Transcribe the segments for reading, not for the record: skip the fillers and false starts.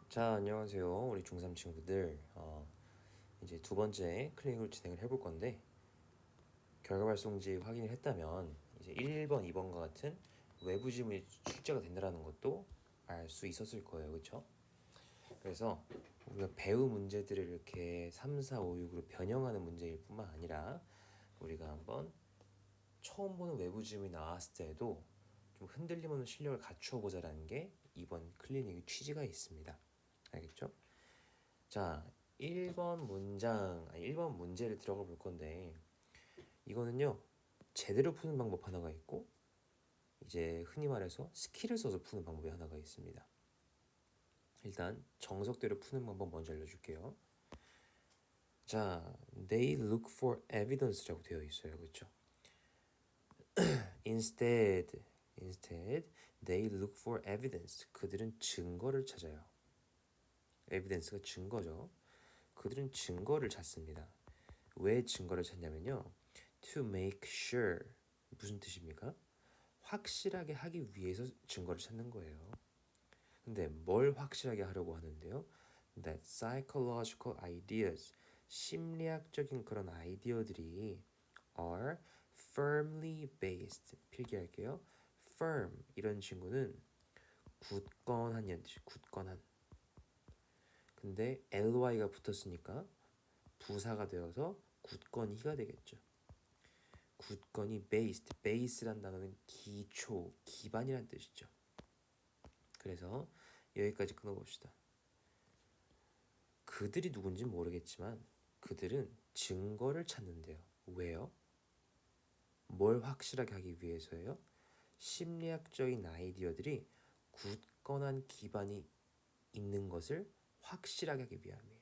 자, 안녕하세요. 우리 중3 친구들. 이제 두 번째 클리닉을 진행을 해볼 건데, 결과 발송지 확인을 했다면, 이제 1번, 2번과 같은 외부 지문이 출제가 된다는 것도 알 수 있었을 거예요. 그쵸? 그래서 우리가 배우 문제들을 이렇게 3, 4, 5, 6으로 변형하는 문제일 뿐만 아니라, 우리가 한번 처음 보는 외부 지문이 나왔을 때에도 좀 흔들림 없는 실력을 갖추어 보자라는 게 이번 클리닉의 취지가 있습니다. 알겠죠? 자, 1번 문장, 1번 문제를 들어가 볼 건데, 이거는요, 제대로 푸는 방법 하나가 있고, 이제 흔히 말해서 스킬을 써서 푸는 방법이 하나가 있습니다. 일단 정석대로 푸는 방법 먼저 알려줄게요. 자, they look for evidence라고 되어 있어요. 그렇죠? instead, they look for evidence. 그들은 증거를 찾아요. evidence가 증거죠. 그들은 증거를 찾습니다. 왜 증거를 찾냐면요. To make sure. 무슨 뜻입니까? 확실하게 하기 위해서 증거를 찾는 거예요. 근데 뭘 확실하게 하려고 하는데요? That psychological ideas, 심리학적인 그런 아이디어들이 are firmly based. 필기할게요. firm 이런 친구는 굳건한이라는 뜻이 굳건한. 근데 ly가 붙었으니까 부사가 되어서 굳건히가 되겠죠. 굳건히 base란 단어는 기초, 기반이란 뜻이죠. 그래서 여기까지 끊어봅시다. 그들이 누군지 모르겠지만 그들은 증거를 찾는데요. 왜요? 뭘 확실하게 하기 위해서예요? 심리학적인 아이디어들이 굳건한 기반이 있는 것을 확실하게 하기 위함이에요.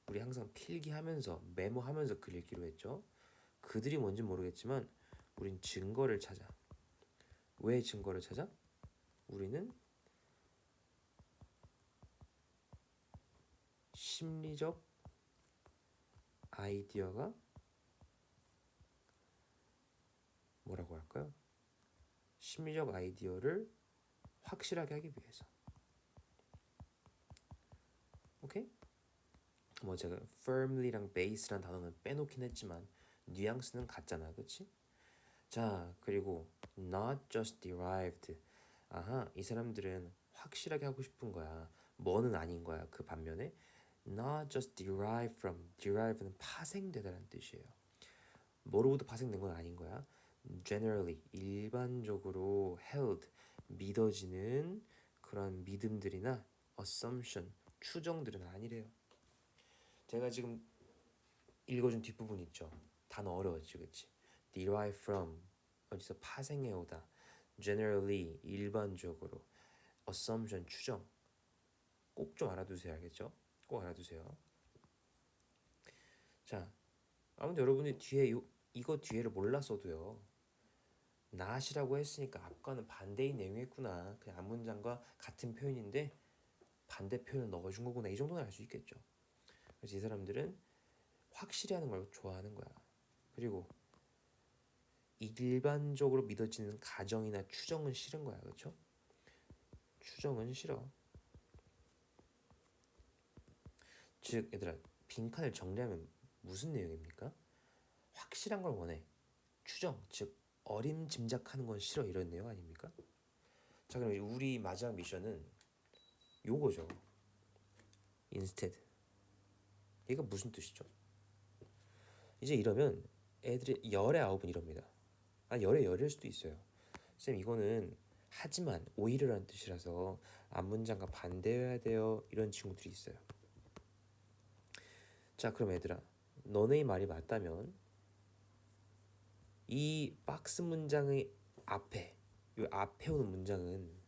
우리 항상 필기하면서 메모하면서 글 읽기로 했죠. 그들이 뭔지 모르겠지만 우린 증거를 찾아. 왜 증거를 찾아? 우리는 심리적 아이디어가 뭐라고 할까요? 심리적 아이디어를 확실하게 하기 위해서. 오케이? 뭐 제가 firmly랑 base란 단어는 빼놓긴 했지만 뉘앙스는 같잖아, 그렇지? 자, 그리고 not just derived. 아하, 이 사람들은 확실하게 하고 싶은 거야. 뭐는 아닌 거야. 그 반면에 not just derived from. derive는 파생되다라는 뜻이에요. 뭐로부터 파생된 건 아닌 거야. generally, 일반적으로 held, 믿어지는 그런 믿음들이나 assumption, 추정들은 아니래요. 제가 지금 읽어준 뒷부분 있죠. 단어 어려웠지, 그치? derive from, 어디서 파생해 오다. generally, 일반적으로. assumption, 추정. 꼭 좀 알아두세요, 알겠죠? 꼭 알아두세요. 자, 아무튼 여러분이 뒤에 이거 뒤에를 몰랐어도요. not이라고 했으니까 앞과는 반대의 내용이었구나. 그냥 앞문장과 같은 표현인데 반대 표현을 넣어준 거구나. 이 정도는 알 수 있겠죠. 그래서 이 사람들은 확실히 하는 걸 좋아하는 거야. 그리고 일반적으로 믿어지는 가정이나 추정은 싫은 거야. 그렇죠? 추정은 싫어. 즉 얘들아, 빈칸을 정리하면 무슨 내용입니까? 확실한 걸 원해. 추정, 즉 어림짐작하는 건 싫어. 이런 내용 아닙니까? 자, 그럼 우리 마지막 미션은 요거죠. instead. 얘가 무슨 뜻이죠? 이제 이러면 애들이 열의 아홉은 이럽니다. 열의 열일 수도 있어요. 쌤, 이거는 하지만 오히려라는 뜻이라서 앞문장과 반대해야 돼요. 이런 친구들이 있어요. 자, 그럼 얘들아, 너네의 말이 맞다면 이 박스 문장의 앞에, 이 앞에 오는 문장은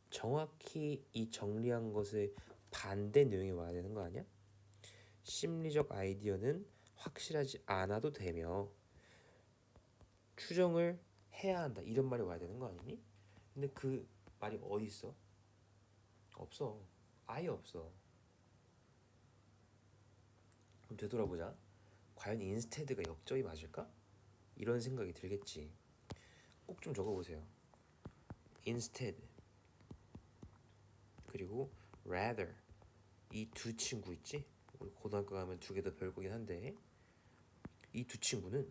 정확히 이 정리한 것의 반대 내용이 와야 되는 거 아니야? 심리적 아이디어는 확실하지 않아도 되며 추정을 해야 한다. 이런 말이 와야 되는 거 아니니? 근데 그 말이 어디 있어? 없어. 아예 없어. 그럼 되돌아보자. 과연 인스테드가 역적이 맞을까? 이런 생각이 들겠지. 꼭 좀 적어보세요. instead. 그리고 rather 이 두 친구 있지? 우리 고등학교 가면 두 개 더 별거긴 한데 이 두 친구는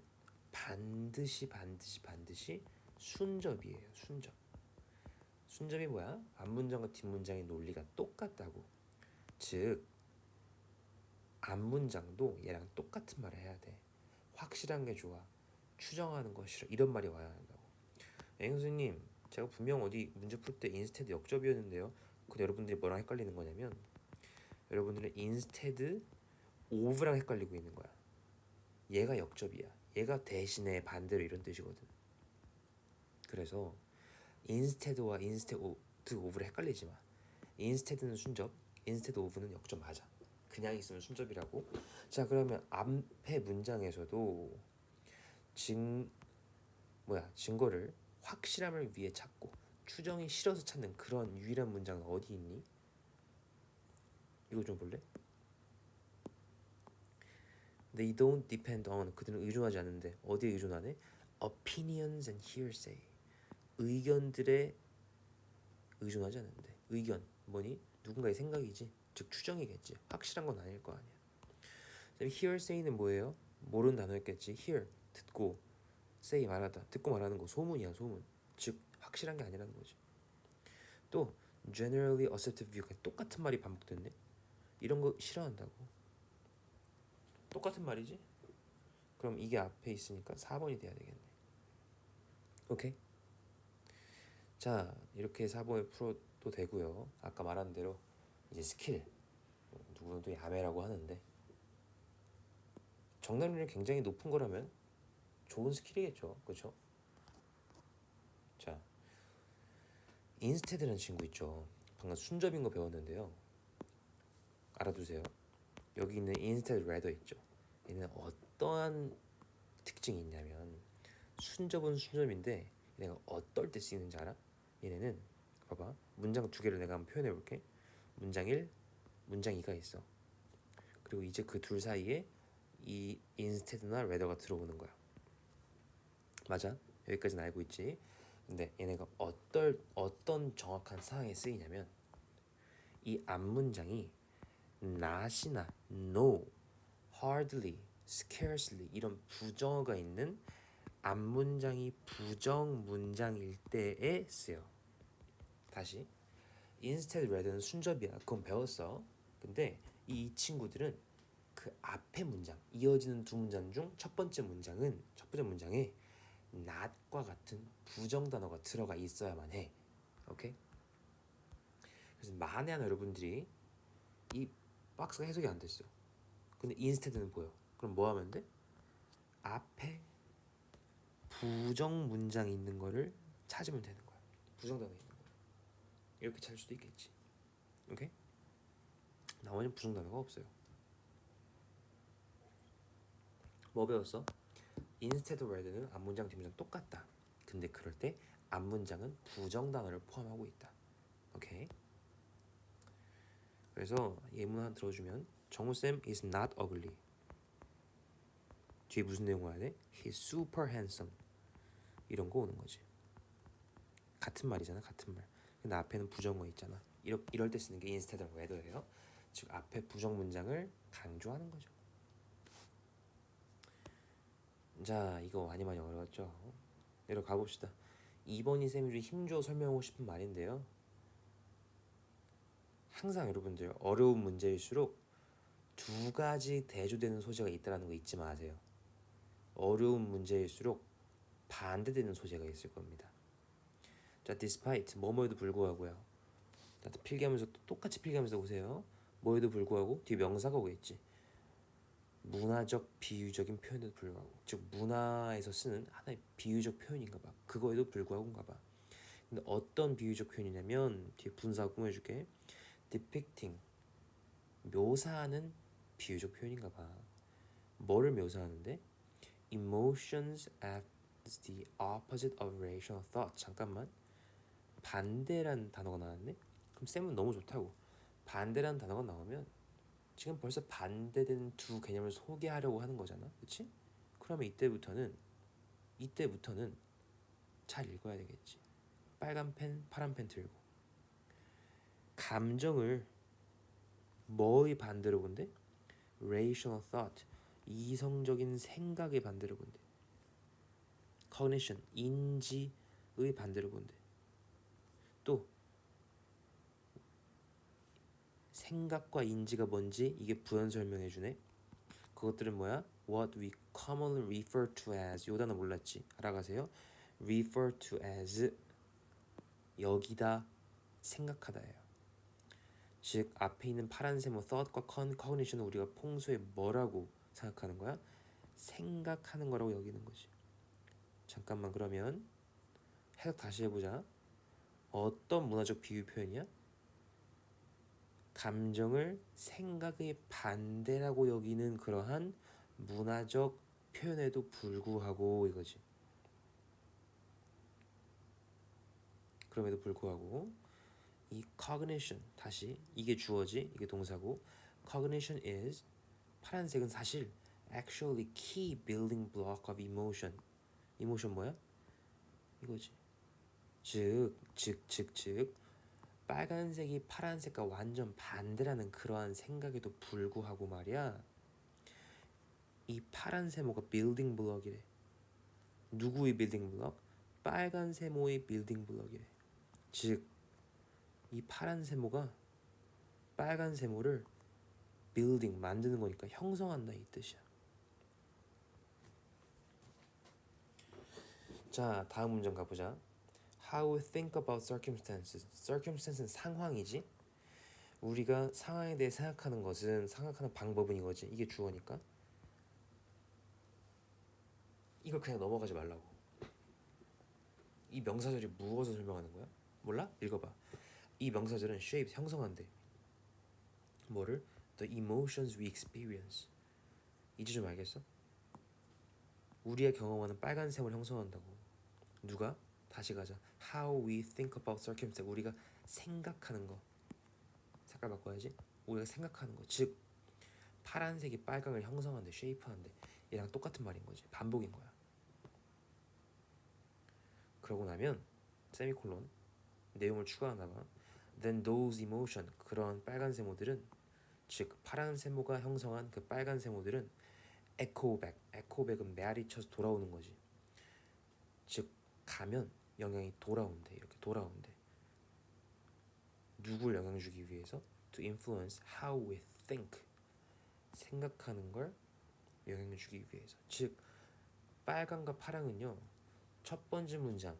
반드시 순접이에요. 순접이 뭐야? 앞문장과 뒷문장의 논리가 똑같다고. 즉 앞문장도 얘랑 똑같은 말을 해야 돼. 확실한 게 좋아. 추정하는 거 싫어. 이런 말이 와야 한다고. 선생님, 제가 분명 어디 문제 풀 때 인스테드 역접이었는데요. 근데 여러분들이 뭐랑 헷갈리는 거냐면 여러분들은 인스테드 오브랑 헷갈리고 있는 거야. 얘가 역접이야. 얘가 대신에 반대로 이런 뜻이거든. 그래서 인스테드와 인스테드 오브를 헷갈리지 마. 인스테드는 순접, 인스테드 오브는 역접 맞아. 그냥 있으면 순접이라고. 자, 그러면 앞에 문장에서도 증거를 확실함을 위해 찾고 추정이 싫어서 찾는 그런 유일한 문장은 어디 있니? 이거 좀 볼래? They don't depend on 그들은 의존하지 않는데 어디에 의존하네? Opinions and hearsay 의견들에 의존하지 않는데 의견 뭐니? 누군가의 생각이지 즉 추정이겠지 확실한 건 아닐 거 아니야. hearsay는 뭐예요? 모르는 단어였겠지. hear 듣고 say 말하다 듣고 말하는 거 소문이야 소문 즉 확실한 게 아니라는 거지. 또 generally assertive view 똑같은 말이 반복됐네. 이런 거 싫어한다고. 똑같은 말이지? 그럼 이게 앞에 있으니까 4번이 돼야 되겠네. 오케이? 자, 이렇게 4번을 풀어도 되고요. 아까 말한 대로 이제 스킬 누구는 또 야매라고 하는데 정답률이 굉장히 높은 거라면 좋은 스킬이겠죠. 그렇죠? 자, 인스테드라는 친구 있죠. 방금 순접인 거 배웠는데요. 알아두세요. 여기 있는 instead rather 있죠. 얘는 어떠한 특징이 있냐면 순접은 순접인데 얘네가 어떨 때 쓰이는지 알아? 얘네는 봐봐. 문장 두 개를 내가 한번 표현해 볼게. 문장 1, 문장 2가 있어. 그리고 이제 그 둘 사이에 이 instead나 rather가 들어오는 거야. 맞아? 여기까지는 알고 있지? 근데 얘네가 어떤 정확한 상황에 쓰이냐면 이 앞문장이 not이나 no, hardly, scarcely 이런 부정어가 있는 앞문장이 부정 문장일 때에 쓰여. 다시 instead rather는 순접이야. 그건 배웠어. 근데 이 친구들은 그 앞에 문장 이어지는 두 문장 중 첫 번째 문장에 not과 같은 부정 단어가 들어가 있어야만 해. 오케이? 그래서 만에 하나 여러분들이 이 박스가 해석이 안 됐어. 근데 instead는 보여. 그럼 뭐 하면 돼? 앞에 부정 문장이 있는 거를 찾으면 되는 거야. 부정 단어 있는 거. 이렇게 찾을 수도 있겠지. 오케이? 나머지는 부정 단어가 없어요. 뭐 배웠어? instead rather는 앞문장 뒷문장 똑같다. 근데 그럴 때 앞문장은 부정 단어를 포함하고 있다. 오케이? 그래서 예문 하나 들어주면 정우쌤 is not ugly. 뒤에 무슨 내용 와야 돼? He's super handsome. 이런 거 오는 거지. 같은 말이잖아, 같은 말. 근데 앞에는 부정어 있잖아. 이럴 때 쓰는 게 instead of rather예요. 즉 앞에 부정 문장을 강조하는 거죠. 자, 이거 많이 어려웠죠? 내려 가봅시다. 2번이 쌤이 좀 힘줘 설명하고 싶은 말인데요. 항상 여러분들 어려운 문제일수록 두 가지 대조되는 소재가 있다는 거 잊지 마세요. 어려운 문제일수록 반대되는 소재가 있을 겁니다. 자, despite 뭐뭐에도 불구하고요. 자, 필기하면서 똑같이 필기하면서 보세요. 뭐에도 불구하고 뒤에 명사가 오겠지. 문화적 비유적인 표현에도 불구하고 즉 문화에서 쓰는 하나의 비유적 표현인가 봐. 그거에도 불구하고인가 봐. 근데 어떤 비유적 표현이냐면 뒤에 분사 꾸며줄게. depicting 묘사하는 비유적 표현인가 봐. 뭐를 묘사하는데? emotions as the opposite of rational thought. 잠깐만. 반대란 단어가 나왔네? 그럼 쌤은 너무 좋다고. 반대란 단어가 나오면 지금 벌써 반대되는 두 개념을 소개하려고 하는 거잖아. 그치? 그러면 이때부터는 잘 읽어야 되겠지. 빨간 펜, 파란 펜 들고 감정을 뭐의 반대로 본대? rational thought, 이성적인 생각의 반대로 본대. cognition, 인지의 반대로 본대. 또 생각과 인지가 뭔지 이게 부연 설명해 주네. 그것들은 뭐야? What we commonly refer to as, 요 단어 몰랐지? 알아가세요. refer to as, 여기다, 생각하다예요. 즉 앞에 있는 파란 세모 thought과 cognition은 우리가 평소에 뭐라고 생각하는 거야? 생각하는 거라고 여기는 거지. 잠깐만, 그러면 해석 다시 해보자. 어떤 문화적 비유 표현이야? 감정을 생각의 반대라고 여기는 그러한 문화적 표현에도 불구하고 이거지. 그럼에도 불구하고 이 cognition, 다시 이게 주어지, 이게 동사고, cognition is, 파란색은 사실 actually key building block of emotion. emotion 뭐야? 이거지. 즉 빨간색이 파란색과 완전 반대라는 그러한 생각에도 불구하고 말이야, 이 파란 세모가 빌딩 블럭이래. 누구의 빌딩 블럭? 빨간 세모의 빌딩 블럭이래. 즉 이 파란 세모가 빨간 세모를 빌딩, 만드는 거니까 형성한다 이 뜻이야. 자, 다음 문장 가보자. How we think about circumstances. circumstance는 상황이지. 우리가 상황에 대해 생각하는 것은, 생각하는 방법은 이거지. 이게 주어니까 이걸 그냥 넘어가지 말라고. 이 명사절이 무엇을 설명하는 거야? 몰라? 읽어봐. 이 명사절은 shape, 형성한대. 뭐를? The emotions we experience. 이제 좀 알겠어? 우리의 경험하는 빨간 셈을 형성한다고. 누가? 다시 가자. How we think about circumstance. 우리가 생각하는 거. 색깔 바꿔야지. 우리가 생각하는 거. 즉 파란색이 빨강을 형성한대, 쉐이프한대. 얘랑 똑같은 말인 거지. 반복인 거야. 그러고 나면 세미콜론, 내용을 추가하나 봐. Then those emotion, 그런 빨간 세모들은, 즉 파란 세모가 형성한 그 빨간 세모들은 echo back, echo back은 메아리 쳐서 돌아오는 거지. 즉 가면 영향이 돌아온대. 이렇게 돌아온대. 누굴 영향 주기 위해서? To influence how we think. 생각하는 걸 영향을 주기 위해서. 즉 빨강과 파랑은요, 첫 번째 문장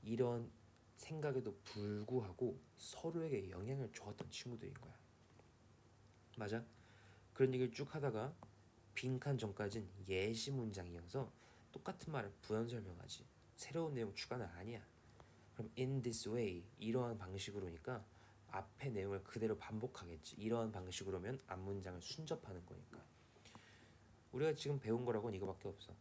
이런 생각에도 불구하고 서로에게 영향을 주었던 친구들인 거야. 맞아? 그런 얘기를 쭉 하다가 빈칸 전까진 예시 문장이어서 똑같은 말을 부연 설명하지. 새로운 내용 추가는 아니야. 그럼 in this way, 이러한 방식으로니까 앞의 내용을 그대로 반복하겠지. 이러한 방식으로면 앞 문장을 순접하는 거니까. 우리가 지금 배운 거라고는 이거밖에 없어.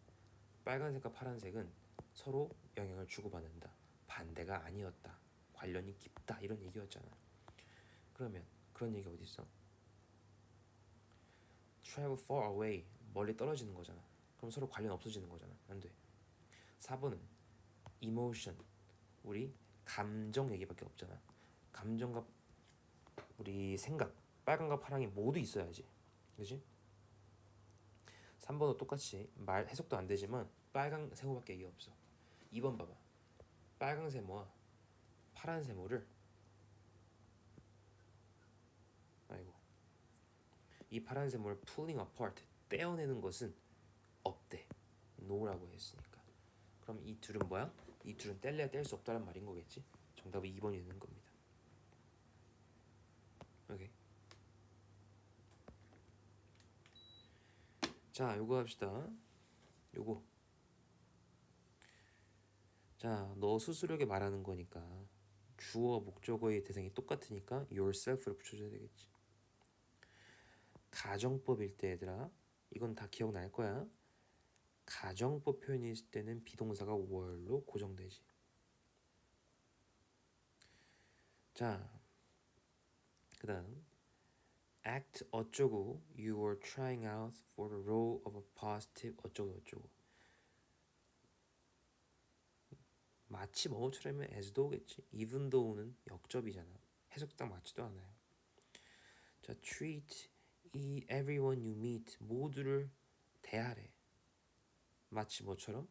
빨간색과 파란색은 서로 영향을 주고받는다. 반대가 아니었다. 관련이 깊다. 이런 얘기였잖아. 그러면 그런 얘기 어디 있어? travel far away, 멀리 떨어지는 거잖아. 그럼 서로 관련 없어지는 거잖아. 안 돼. 4번은 emotion, 우리 감정 얘기밖에 없잖아. 감정과 우리 생각, 빨간과 파랑이 모두 있어야지. 그지? 3번도 똑같이 말 해석도 안 되지만 빨간 세모밖에 얘기 없어. 2번 봐봐. 빨간 세모와 파란 세모를, 아이고, 이 파란 세모를 pulling apart, 떼어내는 것은 없대. no라고 했으니까. 그럼 이 둘은 뭐야? 이 둘은 뗄래야 뗄 수 없다는 말인 거겠지. 정답은 2번이 되는 겁니다. 오케이. 자, 요거 합시다. 요거. 자, 너 스스로에게 말하는 거니까 주어 목적어의 대상이 똑같으니까 yourself를 붙여줘야 되겠지. 가정법일 때 얘들아, 이건 다 기억날 거야. 가정법 표현이 있을 때는 비동사가 were로 고정되지. 자, 그 다음 act 어쩌고, you were trying out for the role of a positive 어쩌고 저쩌고. 마치 뭐뭐처럼이면 as though겠지. even though는 역접이잖아. 해석 딱 맞지도 않아요. 자, treat everyone you meet, 모두를 대하래. 마치 뭐처럼?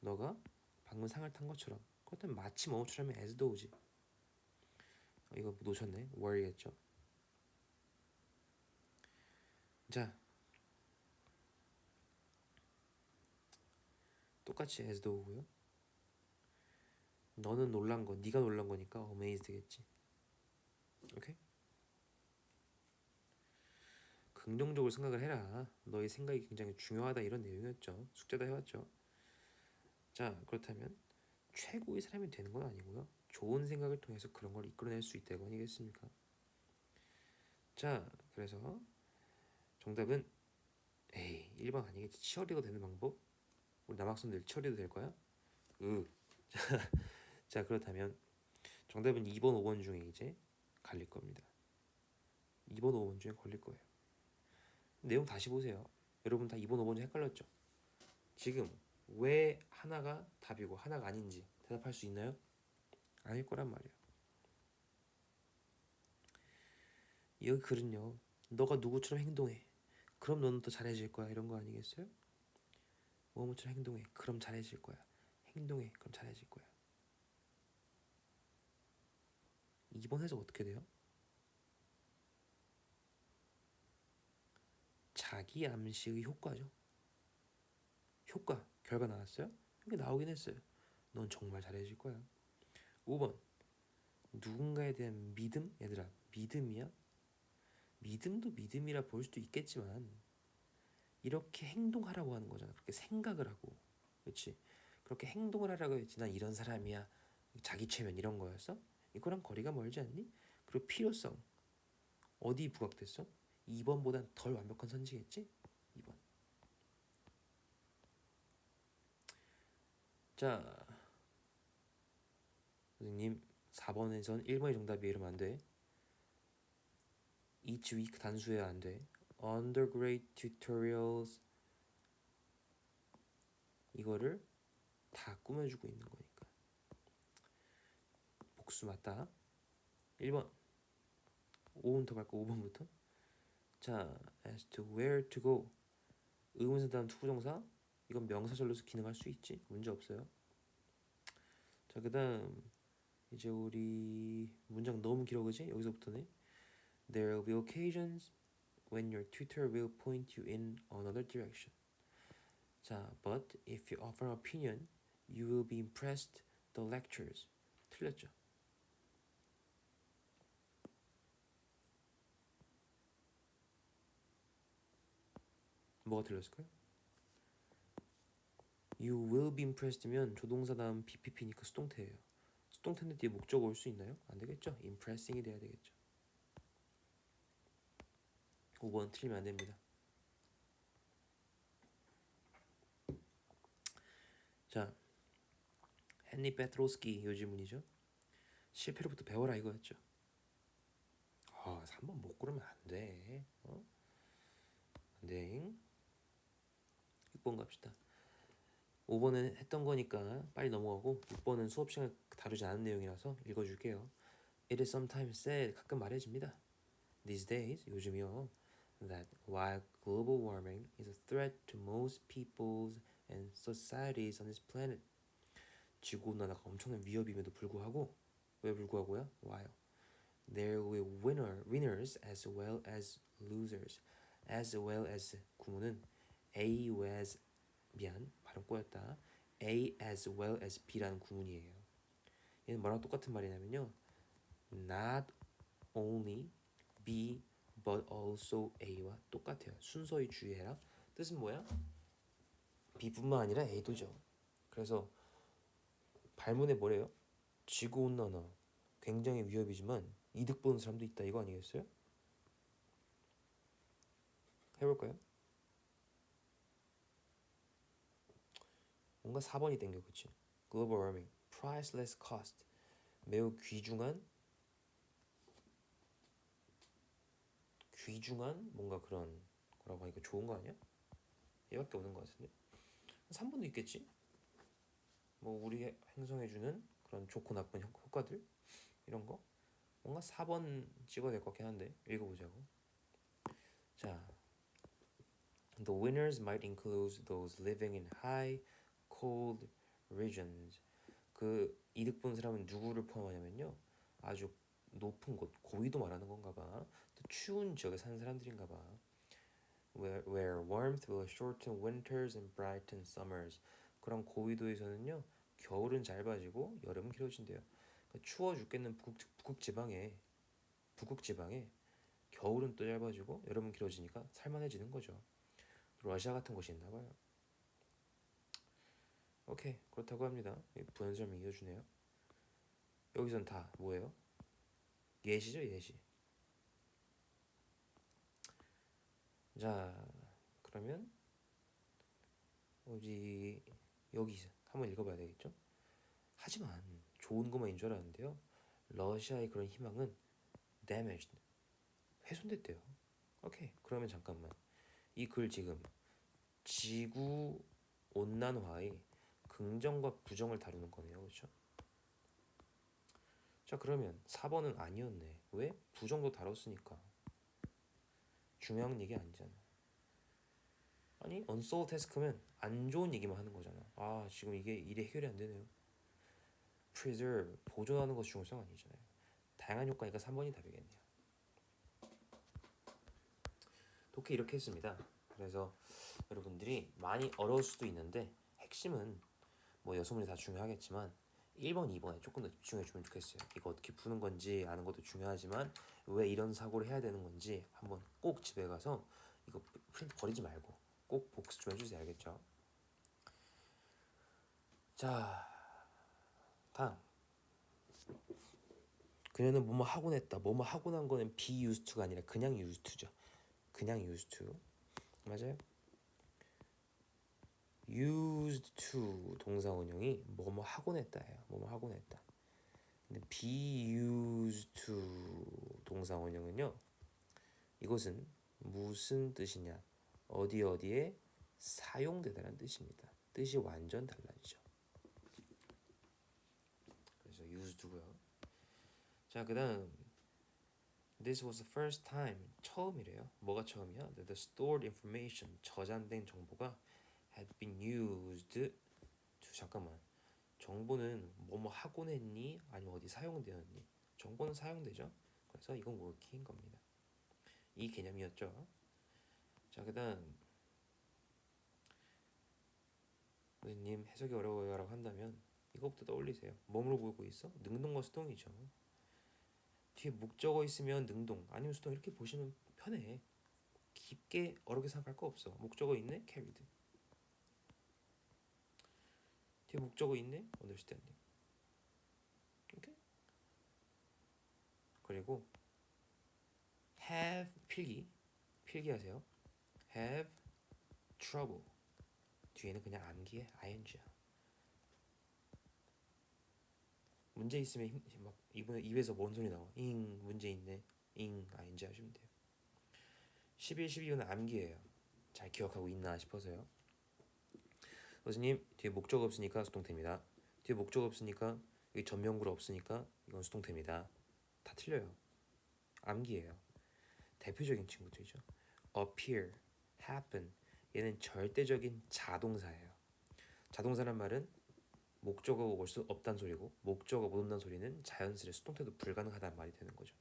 너가 방금 상을 탄 것처럼. 그렇다면 마치 뭐처럼이 as though지. 이거 놓쳤네. were겠죠. 자, 똑같이 as though고요. 너는 놀란 거, 네가 놀란 거니까 amazed겠지. 오케이? 긍정적으로 생각을 해라. 너의 생각이 굉장히 중요하다 이런 내용이었죠. 숙제 다 해왔죠. 자, 그렇다면 최고의 사람이 되는 건 아니고요. 좋은 생각을 통해서 그런 걸 이끌어낼 수 있다고 아니겠습니까? 자, 그래서 정답은 에이 1번 아니겠지. 치어리더 되는 방법? 우리 남학생들 치어리더 될 거야? 자, 그렇다면 정답은 2번, 5번 중에 이제 갈릴 겁니다. 2번, 5번 중에 걸릴 거예요. 내용 다시 보세요. 여러분 다 2번, 5번 중 헷갈렸죠? 지금 왜 하나가 답이고 하나가 아닌지 대답할 수 있나요? 아닐 거란 말이에요. 여기 글은요. 너가 누구처럼 행동해. 그럼 너는 더 잘해질 거야. 이런 거 아니겠어요? 뭐뭐처럼 행동해. 그럼 잘해질 거야. 행동해. 그럼 잘해질 거야. 2번 해석 어떻게 돼요? 자기 암시의 효과죠. 효과, 결과 나왔어요? 이게 나오긴 했어요. 넌 정말 잘해질 거야. 5번 누군가에 대한 믿음? 얘들아 믿음이야? 믿음도 믿음이라 볼 수도 있겠지만 이렇게 행동하라고 하는 거잖아. 그렇게 생각을 하고 그렇지? 그렇게 행동을 하라고 했지. 난 이런 사람이야. 자기 최면 이런 거였어? 이거랑 거리가 멀지 않니? 그리고 필요성 어디 부각됐어? 2번보단 덜 완벽한 선지겠지? 2번. 자, 선생님 4번에선 1번이 정답이에요. 이러면 안 돼. each week 단수해야 안 돼. undergrad tutorials 이거를 다 꾸며주고 있는 거니까. 복수 맞다. 1번 5번부터 갈까? 5번부터. 자, as to where to go 의문사 다음 투부정사 이건 명사절로서 기능할 수 있지. 문제 없어요. 자, 그 다음 이제 우리 문장 너무 길어 그지? 여기서부터네. There will be occasions when your tutor will point you in another direction. 자, but if you offer an opinion, you will be impressed the lectures. 틀렸죠? 뭐가 틀렸을까요? You will be impressed면 조동사 다음 BPP니까 수동태예요. 수동태인데 뒤에 목적어 올 수 있나요? 안 되겠죠? impressing이 돼야 되겠죠. 5번 틀리면 안 됩니다. 자, 헨리 페트로스키 요지문이죠. 실패로부터 배워라 이거였죠. 3번 못 고르면 안 돼. 안 돼. 6번 갑시다. 5번은 했던 거니까 빨리 넘어가고 6번은 수업 시간 다루지 않은 내용이라서 읽어줄게요. It is sometimes said 가끔 말해집니다. These days 요즘이요. That while global warming is a threat to most peoples and societies on this planet 지구온난화가 엄청난 위협임에도 불구하고 왜 불구하고요? While there will winners as well as losers as well as 구문은 A as 미안 발음 꼬였다. A as well as B라는 구문이에요. 얘는 뭐랑 똑같은 말이냐면요. Not only B but also A와 똑같아요. 순서에 주의해라. 뜻은 뭐야? B뿐만 아니라 A도죠. 그래서 발문에 뭐래요? 지구온난화 굉장히 위협이지만 이득 보는 사람도 있다 이거 아니겠어요? 해볼까요? 뭔가 4번이 땡겨 그치? Global warming, priceless cost 매우 귀중한 뭔가 그런 거라고 하니까 좋은 거 아니야? 얘밖에 없는 거 같은데 3번도 있겠지? 뭐 우리 행성해주는 그런 좋고 나쁜 효과들 이런 거 뭔가 4번 찍어야 될 것 같긴 한데 읽어보자고. 자, the winners might include those living in high, cold regions. 그 이득 본 사람은 누구를 포함하냐면요, 아주 높은 곳, 고위도 말하는 건가 봐. 또 추운 지역에 사는 사람들인가 봐. Where warmth will shorten winters and brighten summers. 그런 고위도에서는요, 겨울은 짧아지고 여름은 길어진대요. 그러니까 추워 죽겠는 북극 지방에 겨울은 또 짧아지고 여름은 길어지니까 살만해지는 거죠. 러시아 같은 곳이 있나 봐요. 오케이, 그렇다고 합니다. 부연 설명 이어주네요. 여기선 다 뭐예요? 예시죠, 예시. 자, 그러면 어디 여기 한번 읽어봐야 되겠죠? 하지만 좋은 것만인 줄 알았는데요, 러시아의 그런 희망은 damaged, 훼손됐대요. 오케이, 그러면 잠깐만, 이 글 지금 지구 온난화의 긍정과 부정을 다루는 거네요, 그렇죠? 자, 그러면 4번은 아니었네. 왜? 부정도 다뤘으니까. 중요한 얘기 아니잖아. 아니, unsolved task면 안 좋은 얘기만 하는 거잖아. 아, 지금 이게 일이 해결이 안 되네요. preserve, 보존하는 것이 중요성 아니잖아요. 다양한 효과니까 3번이 답이겠네요. 독해 이렇게 했습니다. 그래서 여러분들이 많이 어려울 수도 있는데 핵심은 뭐 6문제 다 중요하겠지만 1번, 2번에 조금 더 집중해 주면 좋겠어요. 이거 어떻게 푸는 건지 아는 것도 중요하지만 왜 이런 사고를 해야 되는 건지 한번 꼭 집에 가서 이거 프린트 버리지 말고 꼭 복습 좀 해주세요. 알겠죠? 자, 다음. 그녀는 뭐뭐 하고 냈다. 뭐뭐 하고 난 거는 be used to가 아니라 그냥 used to죠. 그냥 used to. 맞아요? used to 동사 원형이 뭐뭐 하고 냈다예요. 뭐뭐 하고 냈다. 근데 be used to 동사 원형은요, 이것은 무슨 뜻이냐, 어디 어디에 사용되다라는 뜻입니다. 뜻이 완전 달라지죠. 그래서 used to고요. 자, 그다음 this was the first time, 처음이래요. 뭐가 처음이야? The stored information, 저장된 정보가 had been used to, 잠깐만, 정보는 뭐뭐 하곤 했니? 아니면 어디 사용되었니? 정보는 사용되죠. 그래서 이건 working인 겁니다. 이 개념이었죠. 자, 그다음 선생님 해석이 어려워요 라고 한다면 이것부터 떠올리세요. 뭐로 보고 있어? 능동과 수동이죠. 뒤에 목적어 있으면 능동 아니면 수동 이렇게 보시면 편해. 깊게 어렵게 생각할 거 없어. 목적어 있네? carried. 뒤에 목적어 있네? understanding. 오케이? 그리고 have 필기하세요. have trouble. 뒤에는 그냥 암기해. ing야. 문제 있으면 막 이번에 입에서 뭔 소리 나와. 잉 문제 있네. 잉 ing 하시면 돼요. 11, 12는 암기예요. 잘 기억하고 있나 싶어서요. 교수님 뒤에 목적 없으니까 수동태입니다. 뒤에 목적 없으니까 여기 전명구로 없으니까 이건 수동태입니다. 다 틀려요. 암기예요. 대표적인 친구들이죠. appear, happen. 얘는 절대적인 자동사예요. 자동사란 말은 목적어가 올 수 없다는 소리고 목적어 못 온다는 소리는 자연스레 수동태도 불가능하다는 말이 되는 거죠.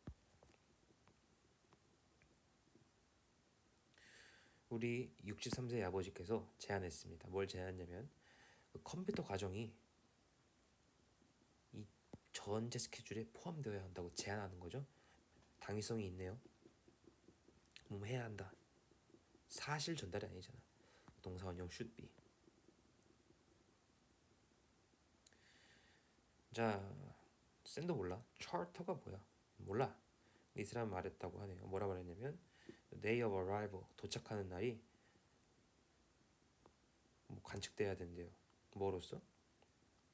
우리 63세 아버지께서 제안했습니다. 뭘 제안했냐면 그 컴퓨터 과정이 이 전체 스케줄에 포함되어야 한다고 제안하는 거죠. 당위성이 있네요. 해야 한다. 사실 전달이 아니잖아. 동사 원형 should be. 자, 샌도 몰라. charter가 뭐야? 몰라. 이 사람 말했다고 하네요. 뭐라 말했냐면 day of arrival, 도착하는 날이 뭐 관측돼야 된대요. 뭐로써?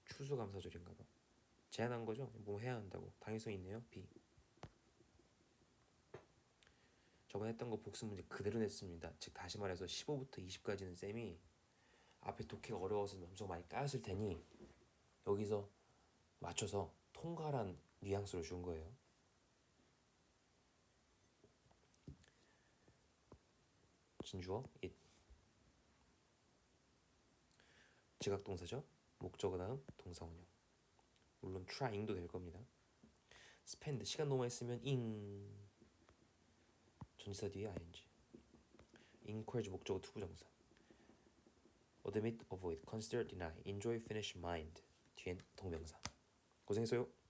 추수감사절인가 봐. 제안한 거죠. 뭐 해야 한다고. 당위성 있네요. B. 저번에 했던 거 복습 문제 그대로 냈습니다. 즉 다시 말해서 15부터 20까지는 쌤이 앞에 독해가 어려워서 점수가 많이 까였을 테니 여기서 맞춰서 통과란 뉘앙스로 준 거예요. 진주어 it. 지각동사죠. 목적어 다음 동사원형. 물론 trying도 될 겁니다. spend 시간 너무 많이 쓰면 ing. 전치사 뒤에 ing. encourage 목적어 투부정사. admit, avoid, consider, deny, enjoy, finish, mind. 뒤엔 동명사. 고생했어요.